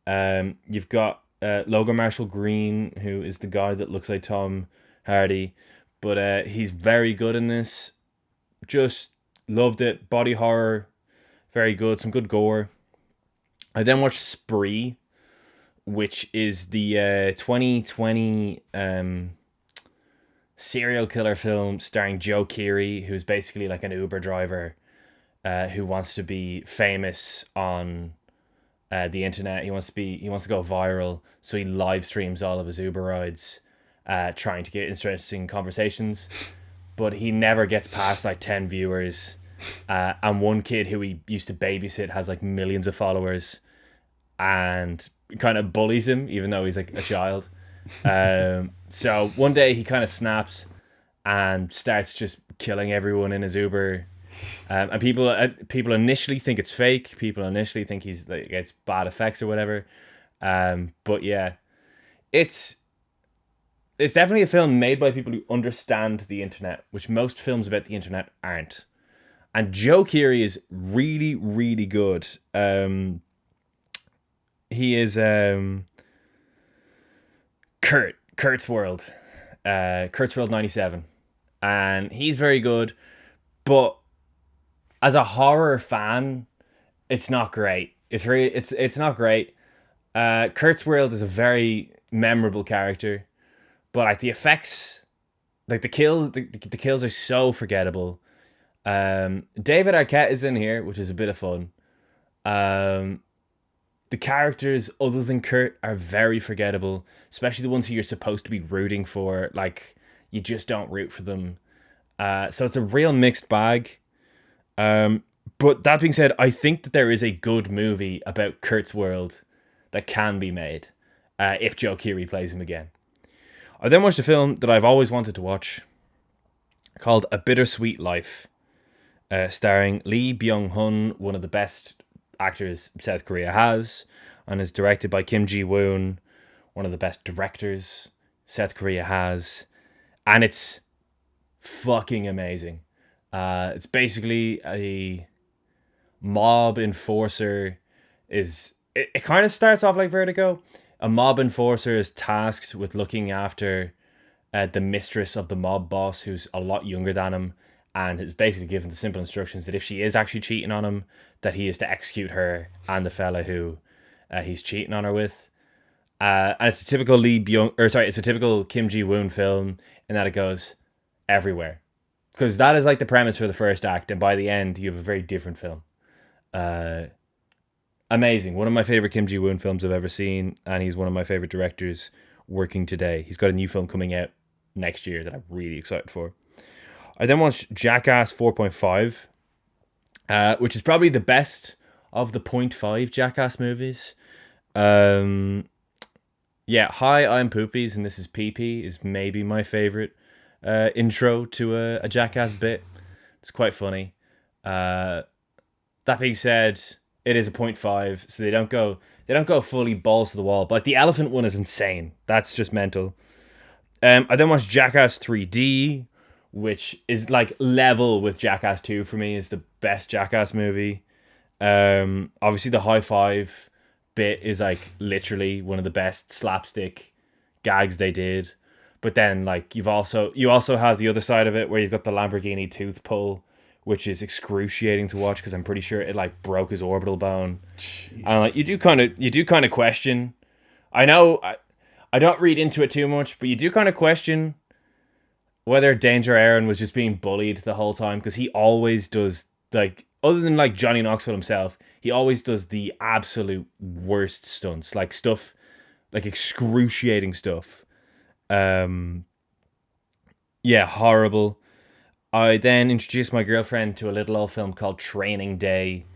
You've got Logan Marshall Green, who is the guy that looks like Tom Hardy, but he's very good in this. Just loved it. Body horror, very good. Some good gore. I then watched Spree, which is the 2020 serial killer film starring Joe Keery, who's basically like an Uber driver who wants to be famous on the internet. He wants to go viral, so he live streams all of his Uber rides, trying to get interesting conversations. But he never gets past like 10 viewers. And one kid who he used to babysit has like millions of followers, and kind of bullies him, even though he's like a child. So one day he kind of snaps and starts just killing everyone in his Uber. And people initially think it's fake. People initially think he's like gets bad effects or whatever. But yeah, it's definitely a film made by people who understand the internet, which most films about the internet aren't. And Joe Keery is really, really good. He is Kurt's World. Kurt's World 97. And he's very good. But as a horror fan, it's not great. It's not great. Kurt's World is a very memorable character. But like the effects, like the kills are so forgettable. David Arquette is in here, which is a bit of fun. The characters other than Kurt are very forgettable, especially the ones who you're supposed to be rooting for. Like, you just don't root for them. So it's a real mixed bag. But that being said, I think that there is a good movie about Kurt's World that can be made if Joe Keery plays him again. I then watched a film that I've always wanted to watch called A Bittersweet Life, starring Lee Byung-hun, one of the best actors South Korea has, and is directed by Kim Ji-woon, one of the best directors South Korea has, and it's fucking amazing. It's basically a mob enforcer it kind of starts off like Vertigo. A mob enforcer is tasked with looking after the mistress of the mob boss, who's a lot younger than him, and is basically given the simple instructions that if she is actually cheating on him, that he is to execute her and the fella who he's cheating on her with. And it's a typical it's a typical Kim Ji-woon film in that it goes everywhere, because that is like the premise for the first act, and by the end you have a very different film. Amazing. One of my favorite Kim Ji-woon films I've ever seen, and he's one of my favorite directors working today. He's got a new film coming out next year that I'm really excited for. I then watched Jackass 4.5, which is probably the best of the 0.5 Jackass movies. Yeah, Hi, I'm Poopies, and this is PP is maybe my favorite intro to a Jackass bit. It's quite funny. That being said, it is a 0.5, so they don't go fully balls to the wall. But the elephant one is insane. That's just mental. I then watched Jackass 3D, which is like level with Jackass 2 for me. Is the best Jackass movie. Obviously the high five bit is like literally one of the best slapstick gags they did. But then like you also have the other side of it where you've got the Lamborghini tooth pull, which is excruciating to watch because I'm pretty sure it like broke his orbital bone. Jesus. And like you do kind of question. I know I don't read into it too much, but you do kind of question whether Danger Aaron was just being bullied the whole time, because he always does, like, other than like Johnny Knoxville himself, he always does the absolute worst stunts, like stuff, like excruciating stuff. Yeah, horrible. I then introduced my girlfriend to a little old film called Training Day.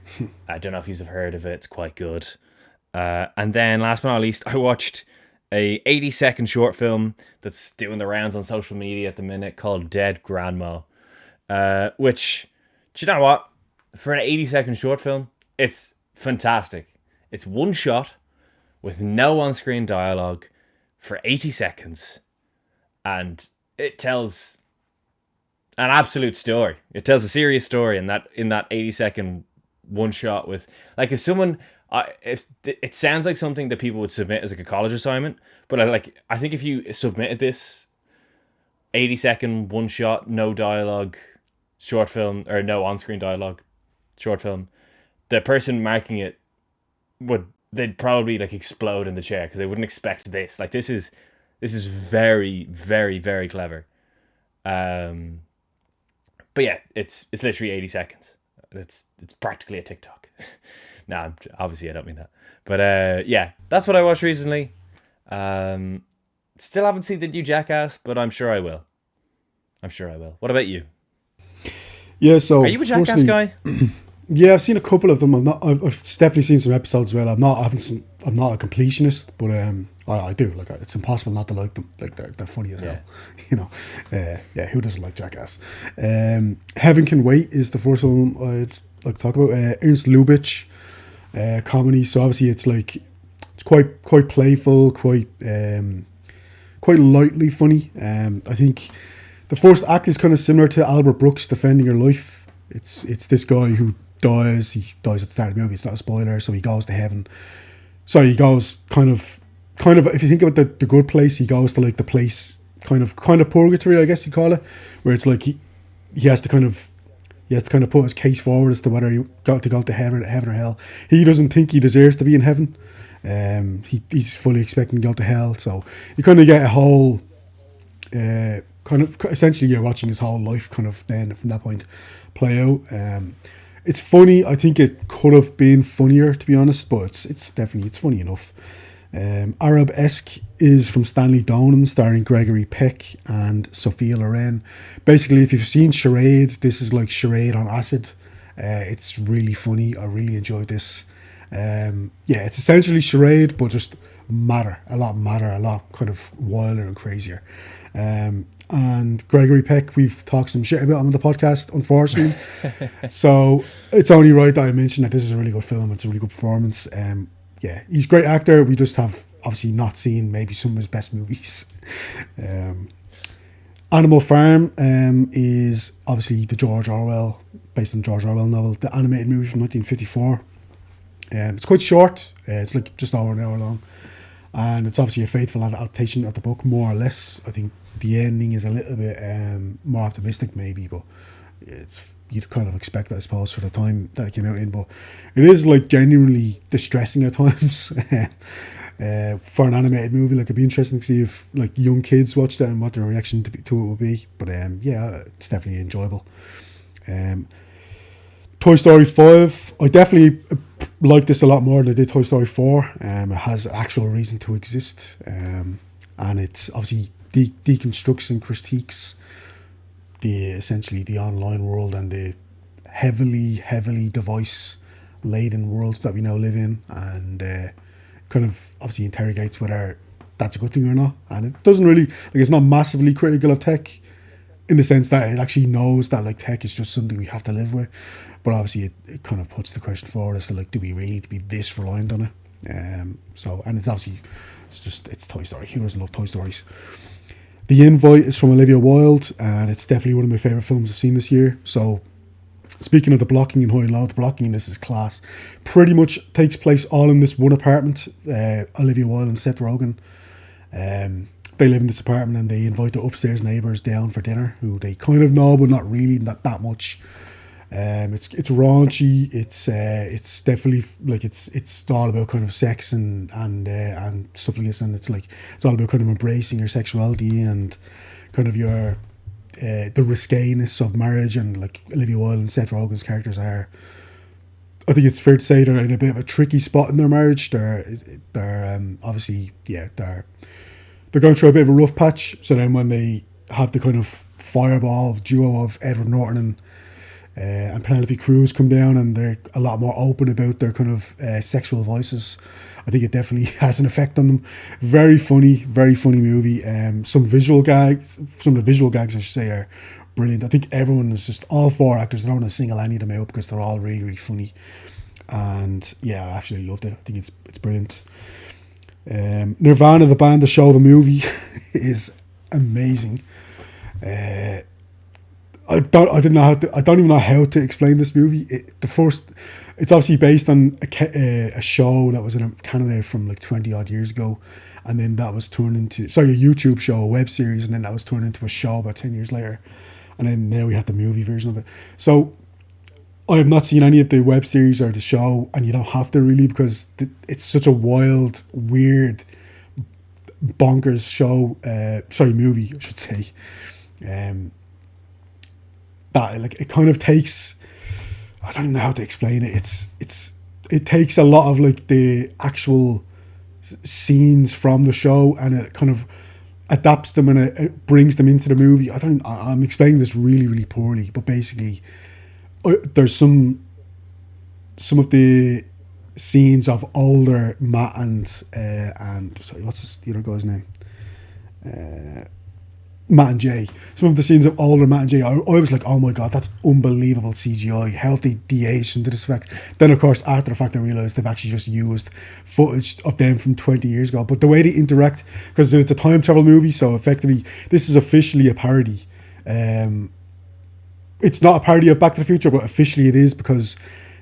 I don't know if you've heard of it. It's quite good. And then last but not least, I watched a 80-second short film that's doing the rounds on social media at the minute called Dead Grandma. Which, do you know what? For an 80-second short film, It's fantastic. It's one shot with no on-screen dialogue for 80 seconds, and it tells an absolute story. It tells a serious story in that 80-second one shot with, like, if someone, if it sounds like something that people would submit as like a college assignment, but I think if you submitted this 80-second one shot, no dialogue short film, or no on-screen dialogue short film, the person marking it they'd probably like explode in the chair because they wouldn't expect this. Like, this is very, very, very clever. But yeah, it's literally 80 seconds. It's practically a TikTok. Nah, obviously I don't mean that. But yeah, that's what I watched recently. Still haven't seen the new Jackass, but I'm sure I will. What about you? Yeah, so are you a Jackass guy? Yeah, I've seen a couple of them. I've definitely seen some episodes as well. I'm not a completionist, but I do. Like, it's impossible not to like them. Like, they're funny as hell. You know, yeah. Who doesn't like Jackass? Heaven Can Wait is the first one I'd like to talk about. Ernst Lubitsch, comedy. So obviously it's quite playful, quite lightly funny. I think the first act is kind of similar to Albert Brooks' Defending Your Life. It's this guy who dies. He dies at the start of the movie. It's not a spoiler. So he goes to heaven. So he goes kind of. If you think about the good place, he goes to like the place kind of purgatory, I guess you call it, where it's like he has to kind of put his case forward as to whether he got to go to heaven or hell. He doesn't think he deserves to be in heaven. He's fully expecting to go to hell. So you kind of get a whole. Kind of essentially you're watching his whole life kind of then from that point play out. It's funny. I think it could have been funnier, to be honest, but it's definitely funny enough. Arabesque is from Stanley Donen, starring Gregory Peck and Sophia Loren. Basically, if you've seen Charade, this is like Charade on acid. It's really funny. I really enjoyed this. It's essentially Charade, but just a lot kind of wilder and crazier. And Gregory Peck, we've talked some shit about him on the podcast, unfortunately. So it's only right that I mention that this is a really good film. It's a really good performance. He's a great actor. We just have obviously not seen maybe some of his best movies. Animal Farm is obviously based on George Orwell novel, the animated movie from 1954. It's quite short. It's like just over an hour long. And it's obviously a faithful adaptation of the book, more or less. I think the ending is a little bit more optimistic, maybe, but you'd kind of expect that, I suppose, for the time that it came out in. But it is like genuinely distressing at times for an animated movie. Like, it'd be interesting to see if like young kids watched that and what their reaction to it would be. But it's definitely enjoyable. Toy Story 5, I definitely like this a lot more than I did Toy Story 4. It has actual reason to exist, and it's obviously deconstructs and critiques essentially the online world and the heavily device laden worlds that we now live in, and kind of obviously interrogates whether that's a good thing or not. And it doesn't really, like, it's not massively critical of tech in the sense that it actually knows that like tech is just something we have to live with, but obviously it kind of puts the question forward as to like, do we really need to be this reliant on it? And it's obviously it's Toy Story. Who doesn't love Toy Stories? The Invite is from Olivia Wilde, and it's definitely one of my favourite films I've seen this year. So, speaking of the blocking in High and Low, the blocking in this is class. Pretty much takes place all in this one apartment. Olivia Wilde and Seth Rogen. They live in this apartment and they invite the upstairs neighbours down for dinner, who they kind of know but not really, not that much. It's raunchy. It's definitely like it's all about kind of sex and stuff like this, and it's all about kind of embracing your sexuality and kind of your the risqueness of marriage. And like Olivia Wilde and Seth Rogen's characters are, I think it's fair to say, they're in a bit of a tricky spot in their marriage. They're obviously they're going through a bit of a rough patch. So then when they have the kind of fireball duo of Edward Norton and Penelope Cruz come down, and they're a lot more open about their kind of sexual voices, I think it definitely has an effect on them. Very funny movie. Some of the visual gags I should say are brilliant. I think everyone is just, all four actors, I don't want to single any of them out because they're all really, really funny. and yeah, I absolutely loved it. I think it's brilliant. Nirvana, the band, the show, the movie is amazing. I don't even know how to explain this movie. It's obviously based on a show that was in Canada from like 20 odd years ago, and then that was turned into a YouTube show, a web series, and then that was turned into a show about 10 years later, and then now we have the movie version of it. So I have not seen any of the web series or the show, and you don't have to really, because it's such a wild, weird, bonkers show. Movie, I should say. That like it kind of takes, I don't even know how to explain it. It takes a lot of like the actual scenes from the show, and it kind of adapts them, and it brings them into the movie. I'm explaining this really, really poorly, but basically there's some of the scenes of older Matt and sorry, what's the other guy's name? Matt and Jay. Some of the scenes of older Matt and Jay, I was like, oh my god, that's unbelievable CGI. How have they de-aged into this effect? Then of course, after the fact, I realised they've actually just used footage of them from 20 years ago. But the way they interact, because it's a time travel movie, so effectively this is officially a parody. It's not a parody of Back to the Future, but officially it is, because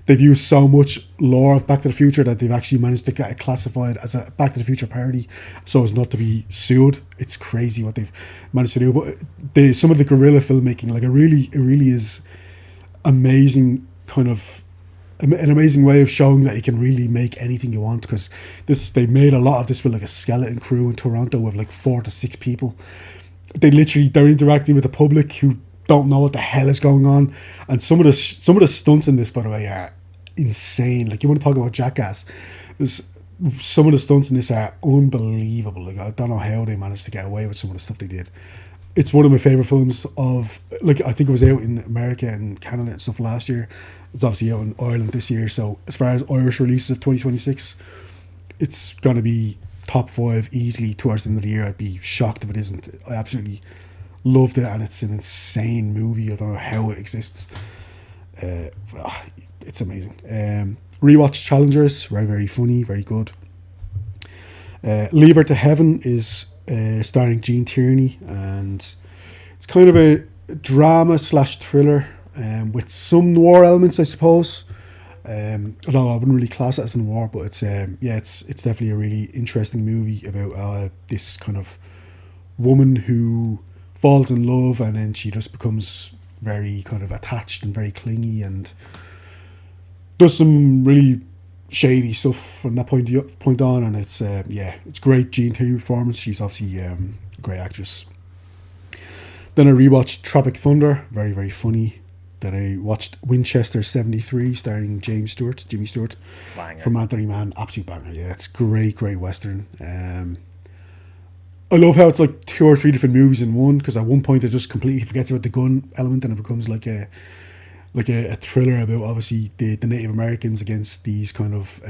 they've used so much lore of Back to the Future that they've actually managed to get it classified as a Back to the Future parody, so as not to be sued. It's crazy what they've managed to do. But some of the guerrilla filmmaking, like it really is amazing, kind of an amazing way of showing that you can really make anything you want, because they made a lot of this with like a skeleton crew in Toronto with like 4 to 6 people. They're interacting with the public who don't know what the hell is going on, and some of the stunts in this, by the way, are insane. Like, you want to talk about Jackass, some of the stunts in this are unbelievable. Like, I don't know how they managed to get away with some of the stuff they did. It's one of my favorite films of, like, I think it was out in America and Canada and stuff last year. It's obviously out in Ireland this year, so as far as Irish releases of 2026, it's gonna be top 5 easily towards the end of the year. I'd be shocked if it isn't. I absolutely loved it, and it's an insane movie. I don't know how it exists. It's amazing. Rewatch Challengers, very, very funny, very good. Leave Her to Heaven is starring Gene Tierney, and it's kind of a drama / thriller with some noir elements, I suppose. Although I wouldn't really class it as noir, but it's definitely a really interesting movie about this kind of woman who falls in love, and then she just becomes very kind of attached and very clingy, and does some really shady stuff from that point on, and it's great. Gene Tierney performance. She's obviously a great actress. Then I rewatched Tropic Thunder, very, very funny. Then I watched Winchester 73, starring Jimmy Stewart, banger. From Anthony Mann, absolute banger. Yeah, it's great western. I love how it's like 2 or 3 different movies in one, because at one point it just completely forgets about the gun element, and it becomes like a thriller about obviously the Native Americans against these kind of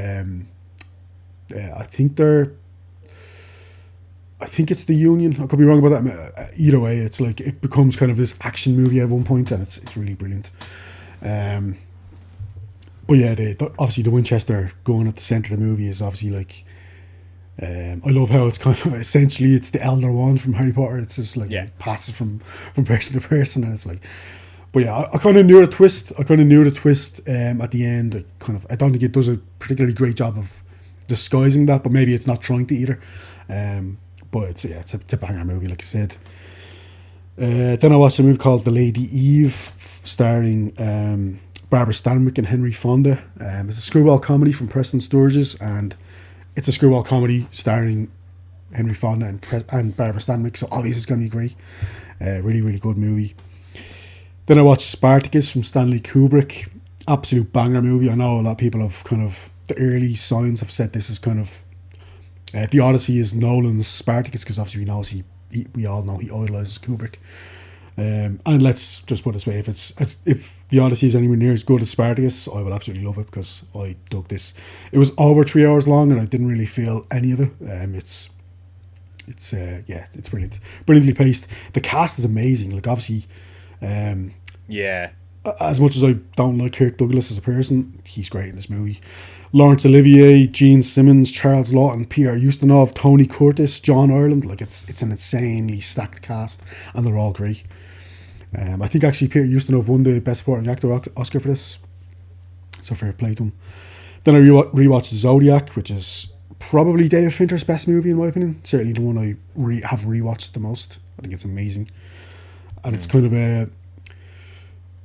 I think it's the Union. I could be wrong about that. Either way, it's like it becomes kind of this action movie at one point, and it's really brilliant. But yeah, obviously the Winchester gun at the centre of the movie is obviously like, I love how it's kind of essentially it's the Elder Wand from Harry Potter. It's just like it passes from person to person, and it's like, but yeah, I kind of knew the twist. at the end. I don't think it does a particularly great job of disguising that, but maybe it's not trying to either. But it's a banger movie, like I said. Then I watched a movie called The Lady Eve, starring Barbara Stanwyck and Henry Fonda. It's a screwball comedy from Preston Sturges, and it's a screwball comedy starring Henry Fonda and Barbara Stanwyck, so obviously it's going to be great. Really, really good movie. Then I watched Spartacus from Stanley Kubrick. Absolute banger movie. I know a lot of people have kind of, the early signs have said this is kind of, The Odyssey is Nolan's Spartacus, because obviously we all know he idolizes Kubrick. And let's just put it this way, if The Odyssey is anywhere near as good as Spartacus, I will absolutely love it, because I dug this. It was over 3 hours long, and I didn't really feel any of it. It's brilliant, brilliantly paced. The cast is amazing. Like, obviously, yeah, As much as I don't like Kirk Douglas as a person, he's great in this movie. Laurence Olivier, Gene Simmons, Charles Lawton, Pierre Ustinov, Tony Curtis, John Ireland. Like it's an insanely stacked cast, and they're all great. I think actually Peter Ustinov won the Best Supporting Actor Oscar for this, so fair play to him. Then I rewatched Zodiac, which is probably David Fincher's best movie in my opinion. Certainly the one I have rewatched the most. I think it's amazing, and it's kind of a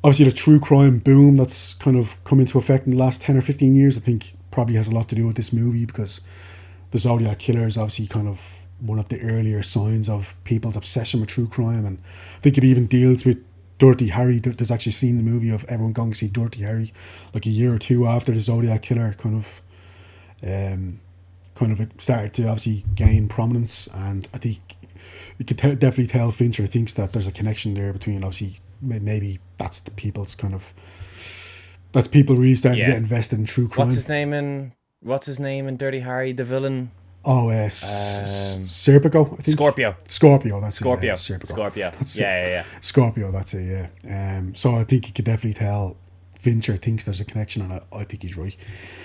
obviously the true crime boom that's kind of come into effect in the last 10 or 15 years. I think probably has a lot to do with this movie, because the Zodiac Killer is obviously kind of one of the earlier signs of people's obsession with true crime, and I think it even deals with Dirty Harry. There's actually a scene in the movie of everyone going to see Dirty Harry like a year or two after the Zodiac Killer kind of started to obviously gain prominence, and I think you could definitely tell Fincher thinks that there's a connection there between, obviously maybe that's the people's kind of, that's people really starting to get invested in true crime. What's his name in Dirty Harry, the villain? Oh, Serpico, I think. Scorpio, that's Scorpio. it. Serpico. Scorpio. That's yeah. Scorpio, that's it, yeah. So I think you could definitely tell Fincher thinks there's a connection, and I think he's right.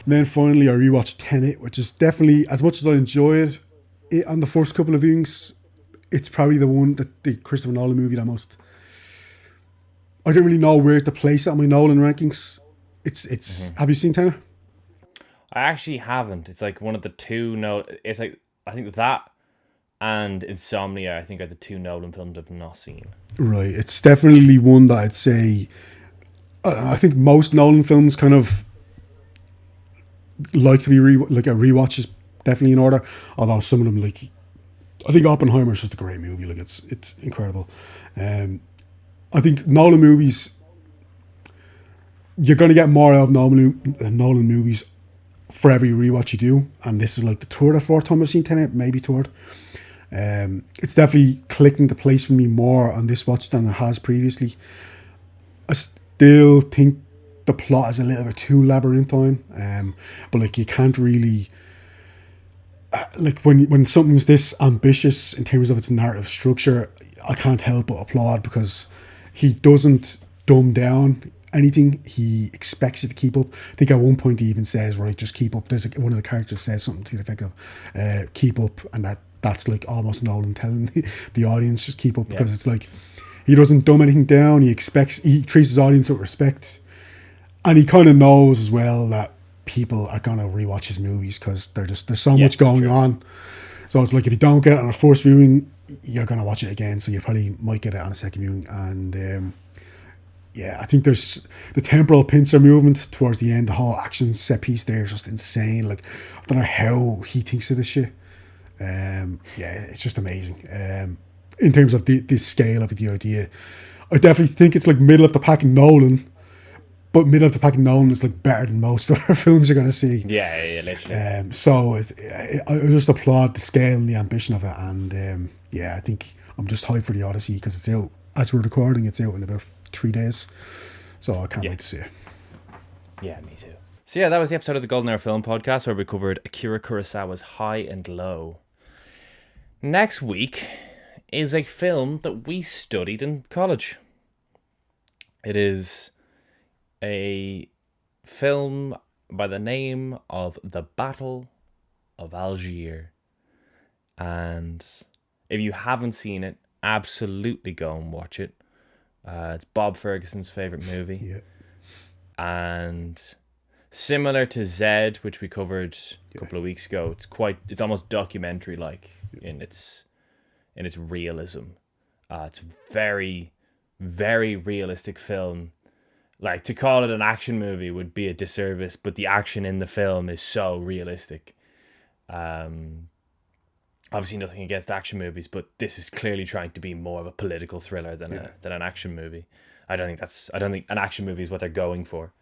And then finally I rewatched Tenet, which is definitely, as much as I enjoyed it on the first couple of viewings, it's probably the one that the Christopher Nolan movie that most, I don't really know where to place it on my Nolan rankings. It's Have you seen Tenet? I actually haven't. It's like one of the two. It's like, I think that and Insomnia, I think, are the two Nolan films I've not seen. Right. It's definitely one that I'd say, I think most Nolan films kind of like to be like a rewatch is definitely in order. Although some of them, like, I think Oppenheimer is just a great movie. Like it's incredible. I think Nolan movies, you're going to get more out of Nolan movies for every rewatch you do, and this is like the third or fourth time I've seen Tenet, maybe third. It's definitely clicked into place for me more on this watch than it has previously. I still think the plot is a little bit too labyrinthine, but like you can't really like when something's this ambitious in terms of its narrative structure, I can't help but applaud, because he doesn't dumb down anything. He expects it to keep up. I think at one point he even says, right, just keep up. There's one of the characters says something to the effect of keep up, and that's like almost Nolan telling the audience just keep up, because it's like he doesn't dumb anything down. He treats his audience with respect, and he kind of knows as well that people are gonna rewatch his movies because there's so much going on. So it's like, if you don't get it on a first viewing, you're gonna watch it again, so you probably might get it on a second viewing. And I think there's the temporal pincer movement towards the end. The whole action set piece there is just insane. Like, I don't know how he thinks of this shit. It's just amazing. In terms of the scale of the idea, I definitely think it's like middle of the pack Nolan, but middle of the pack Nolan is like better than most other films you're gonna see. Yeah, literally. So I just applaud the scale and the ambition of it, and I think I'm just hyped for the Odyssey, because it's out, as we're recording, it's out in about 3 days, so I can't wait to see it. Yeah, me too. So that was the episode of the Golden Hour Film Podcast, where we covered Akira Kurosawa's High and Low. Next week is a film that we studied in college. It is a film by the name of The Battle of Algiers. And if you haven't seen it, absolutely go and watch it. It's Bob Ferguson's favourite movie. Yeah. And similar to Zed, which we covered a couple of weeks ago, it's almost documentary-like in its realism. It's a very, very realistic film. Like, to call it an action movie would be a disservice, but the action in the film is so realistic. Obviously nothing against action movies, but this is clearly trying to be more of a political thriller than an action movie. I don't think an action movie is what they're going for,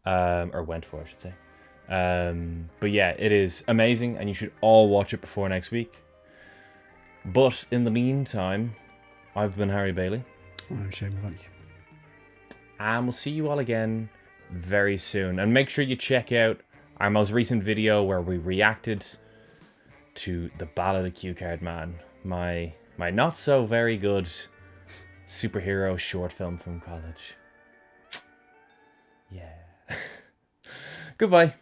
or went for, I should say. But it is amazing, and you should all watch it before next week. But in the meantime, I've been Harry Bailey. I'm Shane Mavani. And we'll see you all again very soon. And make sure you check out our most recent video where we reacted to The Ballad of Cue Card Man, my not so very good superhero short film from college. Yeah. Goodbye.